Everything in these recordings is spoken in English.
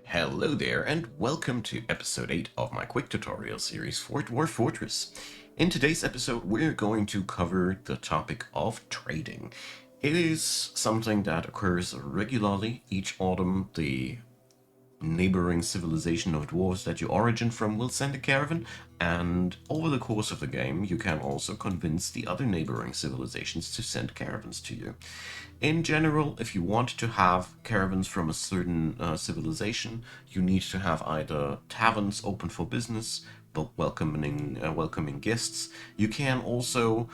Hello there, and welcome to episode 8 of my quick tutorial series for Dwarf Fortress. In today's episode, we're going to cover the topic of trading. It is something that occurs regularly each autumn. The neighboring civilization of dwarves that you origin from will send a caravan, and over the course of the game you can also convince the other neighboring civilizations to send caravans to you. In general, if you want to have caravans from a certain civilization, you need to have either taverns open for business but welcoming guests. You can also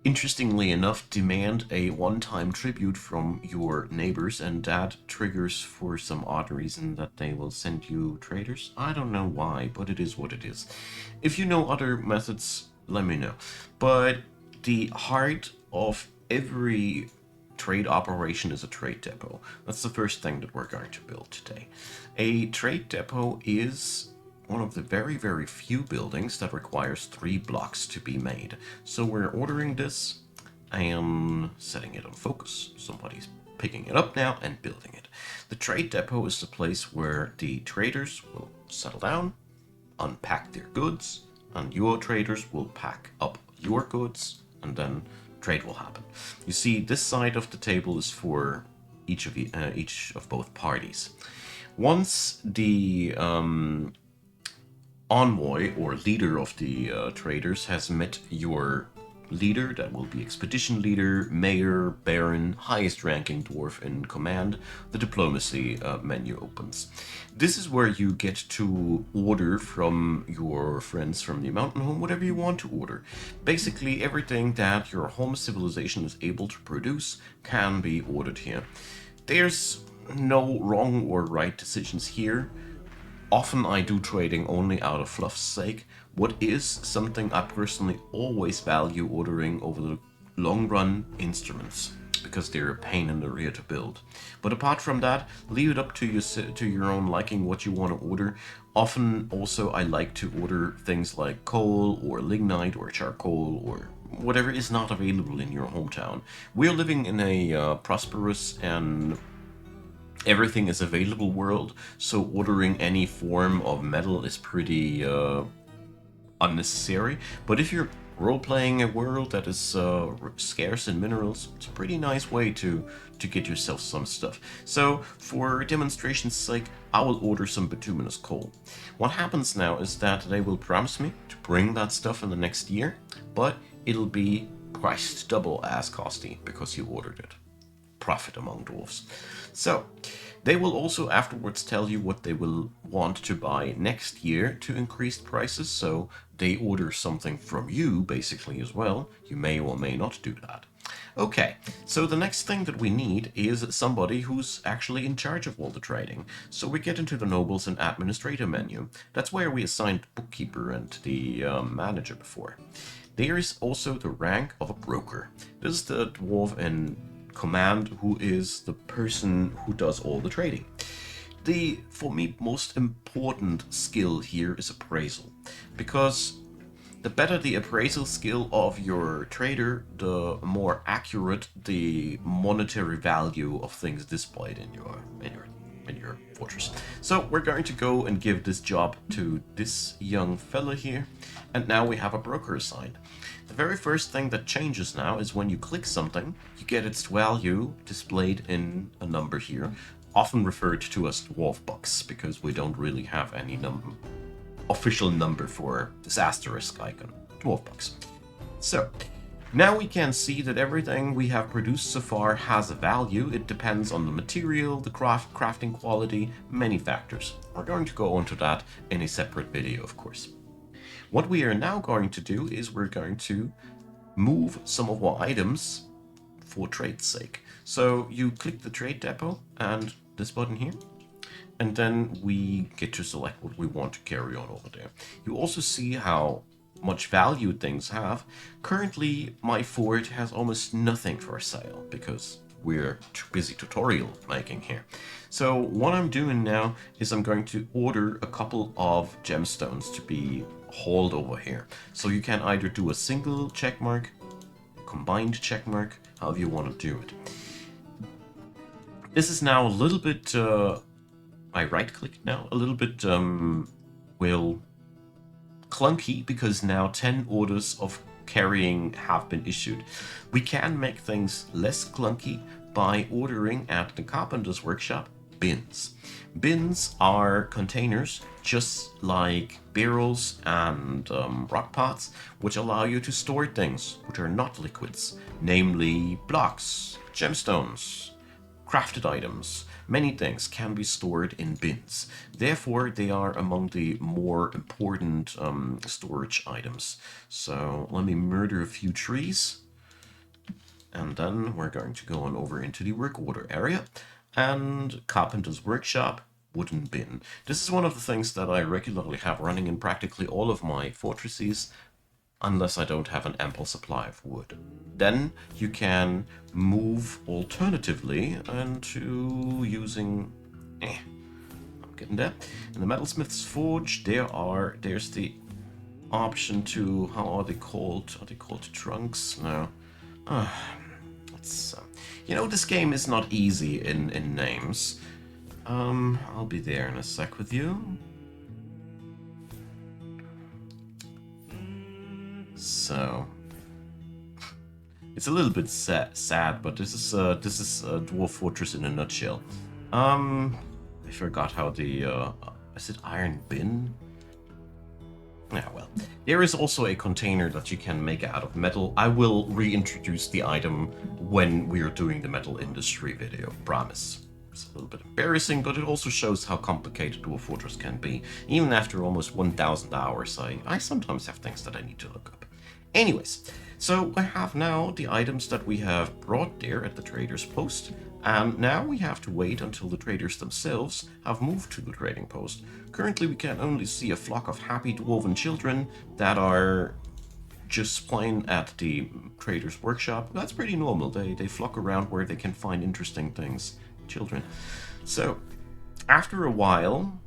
interestingly enough, demand a one-time tribute from your neighbors, and that triggers for some odd reason that they will send you traders. I don't know why, but it is what it is. If you know other methods, let me know. But the heart of every trade operation is a trade depot. That's the first thing that we're going to build today. A trade depot is one of the very few buildings that requires 3 blocks to be made. So we're ordering this. I am setting it on focus. Somebody's picking it up now and building it. The trade depot is the place where the traders will settle down, unpack their goods, and your traders will pack up your goods, and then trade will happen. You see, this side of the table is for each of both parties. Once the envoy or leader of the traders has met your leader, that will be expedition leader, mayor, baron, highest ranking dwarf in command, the diplomacy menu opens. This is where you get to order from your friends from the mountain home whatever you want to order. Basically everything that your home civilization is able to produce can be ordered here. There's no wrong or right decisions here. Often I do trading only out of fluff's sake. What is something I personally always value ordering over the long run: instruments, because they're a pain in the rear to build. But apart from that, leave it up to your own liking what you want to order. Often also I like to order things like coal or lignite or charcoal or whatever is not available in your hometown. We're living in a prosperous and everything is available world, so ordering any form of metal is pretty unnecessary. But if you're role-playing a world that is scarce in minerals, it's a pretty nice way to get yourself some stuff. So for demonstration's sake, I will order some bituminous coal. What happens now is that they will promise me to bring that stuff in the next year, but it'll be priced double as costly because you ordered it. Profit among dwarves. So they will also afterwards tell you what they will want to buy next year to increase prices, so they order something from you basically as well. You may or may not do that. Okay, so the next thing that we need is somebody who's actually in charge of all the trading. So we get into the nobles and administrator menu. That's where we assigned bookkeeper and the manager before. There is also the rank of a broker. This is the dwarf in command who is the person who does all the trading. The, for me, most important skill here is appraisal, because the better the appraisal skill of your trader, the more accurate the monetary value of things displayed in your fortress. So we're going to go and give this job to this young fella here, and now we have a broker assigned. The very first thing that changes now is when you click something, you get its value displayed in a number here, often referred to as dwarf bucks, because we don't really have any official number for this asterisk icon, dwarf bucks. So now we can see that everything we have produced so far has a value. It depends on the material, the crafting quality, many factors. We're going to go into that in a separate video, of course. What we are now going to do is we're going to move some of our items for trade's sake. So you click the trade depot and this button here, and then we get to select what we want to carry on over there. You also see how much value things have. Currently, my fort has almost nothing for sale because we're too busy tutorial making here. So what I'm doing now is I'm going to order a couple of gemstones to be hauled over here. So you can either do a single checkmark, combined checkmark, however you want to do it. This is now a little bit, I right click now, a little bit, well, clunky because now 10 orders of carrying have been issued. We can make things less clunky by ordering at the carpenter's workshop bins. Bins are containers just like barrels and rock pots, which allow you to store things which are not liquids, namely blocks, gemstones, crafted items. Many things can be stored in bins. Therefore, they are among the more important storage items. So let me murder a few trees. And then we're going to go on over into the work order area. And carpenter's workshop, wooden bin. This is one of the things that I regularly have running in practically all of my fortresses, unless I don't have an ample supply of wood. Then you can move alternatively into using... I'm getting there. In the metalsmith's forge, there's the option to... How are they called? Are they called trunks? No. It's... you know, this game is not easy in names. I'll be there in a sec with you. So it's a little bit sad, but this is Dwarf Fortress in a nutshell. I forgot how the is it iron bin? Yeah, well, there is also a container that you can make out of metal. I will reintroduce the item when we are doing the metal industry video, promise. It's a little bit embarrassing, but it also shows how complicated Dwarf Fortress can be. Even after almost 1,000 hours, I sometimes have things that I need to look up. Anyways, so I have now the items that we have brought there at the trader's post, and now we have to wait until the traders themselves have moved to the trading post. Currently we can only see a flock of happy dwarven children that are just playing at the trader's workshop. That's pretty normal. They flock around where they can find interesting things. Children. So after a while,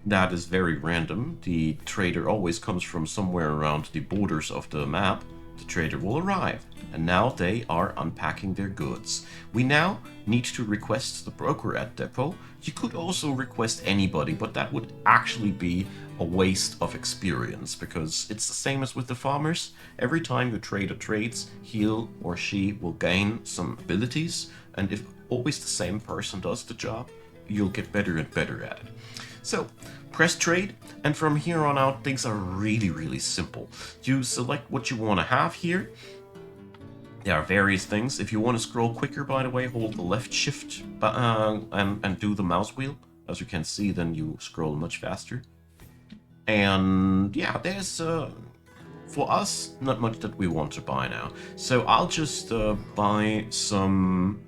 that is very random, the trader always comes from somewhere around the borders of the map. The trader will arrive, and now they are unpacking their goods. We now need to request the broker at depot. You could also request anybody, but that would actually be a waste of experience, because it's the same as with the farmers. Every time your trader trades, he or she will gain some abilities, and if always the same person does the job, you'll get better and better at it. So, press trade, and from here on out, things are really simple. You select what you want to have here. There are various things. If you want to scroll quicker, by the way, hold the left shift and do the mouse wheel. As you can see, then you scroll much faster. And yeah, there's, for us, not much that we want to buy now. So I'll just buy some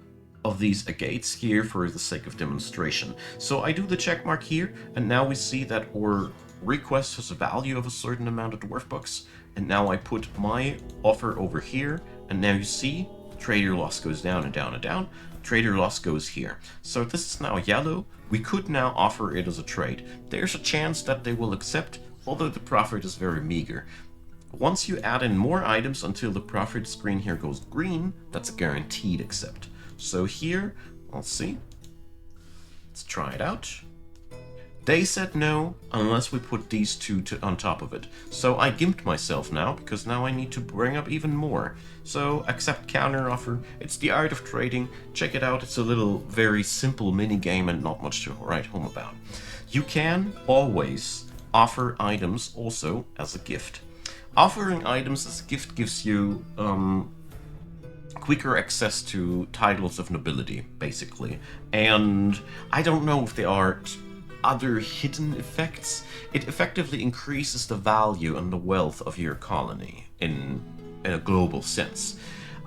of these agates here for the sake of demonstration. So I do the check mark here, and now we see that our request has a value of a certain amount of dwarf bucks, and now I put my offer over here, and now you see trader loss goes down and down and down, trader loss goes here. So this is now yellow. We could now offer it as a trade. There's a chance that they will accept, although the profit is very meager. Once you add in more items until the profit screen here goes green, that's a guaranteed accept. So here, let's see. Let's try it out. They said no, unless we put these two on top of it. So I gimped myself now, because now I need to bring up even more. So accept counter offer. It's the art of trading. Check it out. It's a little very simple mini game and not much to write home about. You can always offer items also as a gift. Offering items as a gift gives you quicker access to titles of nobility, basically. And I don't know if there are other hidden effects. It effectively increases the value and the wealth of your colony in a global sense.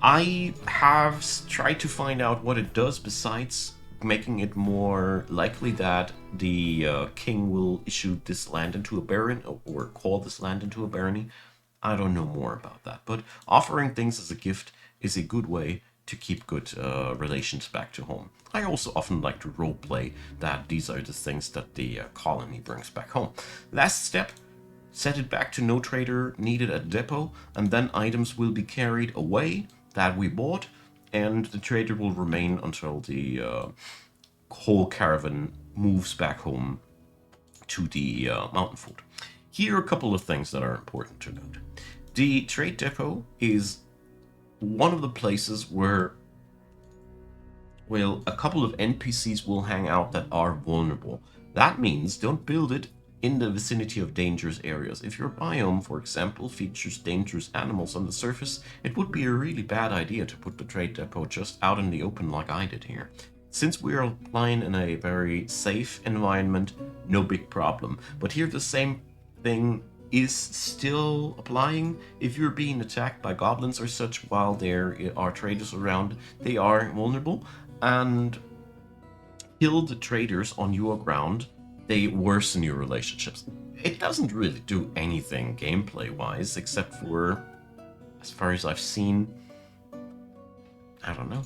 I have tried to find out what it does besides making it more likely that the king will issue this land into a baron, or call this land into a barony. I don't know more about that, but offering things as a gift is a good way to keep good relations back to home. I also often like to roleplay that these are the things that the colony brings back home. Last step, set it back to no trader needed at depot, and then items will be carried away that we bought, and the trader will remain until the whole caravan moves back home to the mountain fort. Here are a couple of things that are important to note. The trade depot is one of the places where, well, a couple of NPCs will hang out that are vulnerable. That means don't build it in the vicinity of dangerous areas. If your biome, for example, features dangerous animals on the surface, it would be a really bad idea to put the trade depot just out in the open like I did here. Since we are playing in a very safe environment, no big problem. But here the same thing is still applying. If you're being attacked by goblins or such while there are traders around, they are vulnerable, and kill the traders on your ground, they worsen your relationships. It doesn't really do anything gameplay-wise, except for, as far as I've seen, I don't know.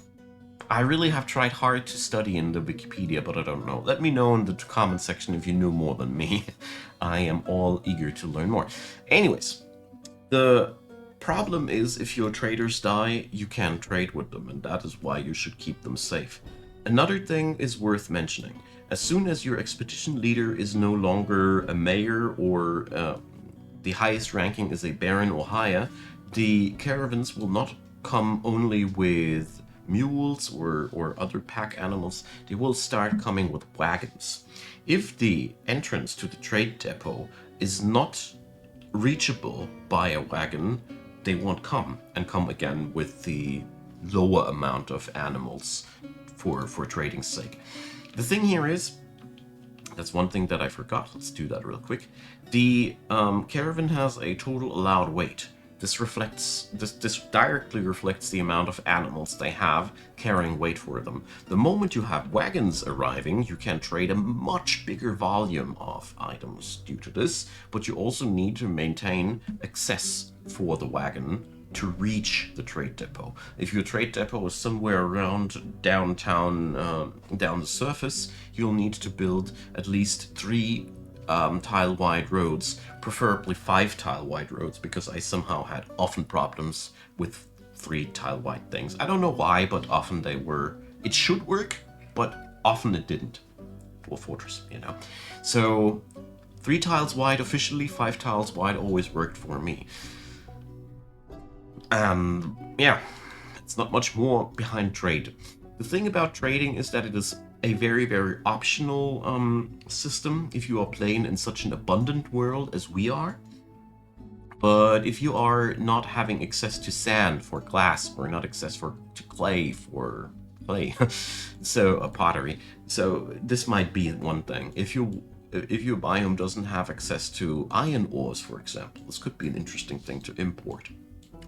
I really have tried hard to study in the Wikipedia, but I don't know. Let me know in the comment section if you know more than me. I am all eager to learn more. Anyways, the problem is if your traders die, you can't trade with them, and that is why you should keep them safe. Another thing is worth mentioning. As soon as your expedition leader is no longer a mayor or the highest ranking is a baron or higher, the caravans will not come only with mules or other pack animals, they will start coming with wagons. If the entrance to the trade depot is not reachable by a wagon, they won't come, and come again with the lower amount of animals for trading's sake. The thing here is, that's one thing that I forgot. Let's do that real quick. The caravan has a total allowed weight. This directly reflects the amount of animals they have carrying weight for them. The moment you have wagons arriving, you can trade a much bigger volume of items due to this, but you also need to maintain access for the wagon to reach the trade depot. If your trade depot is somewhere around downtown, down the surface, you'll need to build at least 3 tile-wide roads, preferably 5 tile-wide roads, because I somehow had often problems with 3 tile-wide things. I don't know why, but often they were... It should work, but often it didn't. Dwarf Fortress, you know. So 3 tiles wide officially, 5 tiles wide always worked for me. Yeah, it's not much more behind trade. The thing about trading is that it is a very, very optional system if you are playing in such an abundant world as we are. But if you are not having access to sand for glass, or not access to clay for clay, so pottery, so this might be one thing. If your biome doesn't have access to iron ores, for example, this could be an interesting thing to import.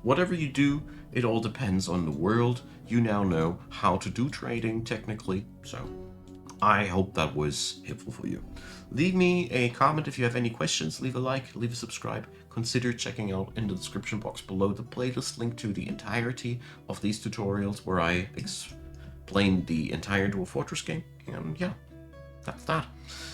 Whatever you do, it all depends on the world. You now know how to do trading technically, so I hope that was helpful for you. Leave me a comment if you have any questions, leave a like, leave a subscribe. Consider checking out in the description box below the playlist link to the entirety of these tutorials where I explain the entire Dwarf Fortress game. And yeah, that's that.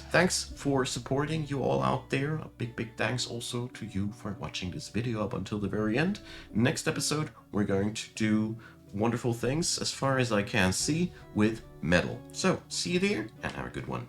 Thanks for supporting you all out there. A big thanks also to you for watching this video up until the very end. Next episode, we're going to do wonderful things, as far as I can see, with metal. So, see you there, and have a good one.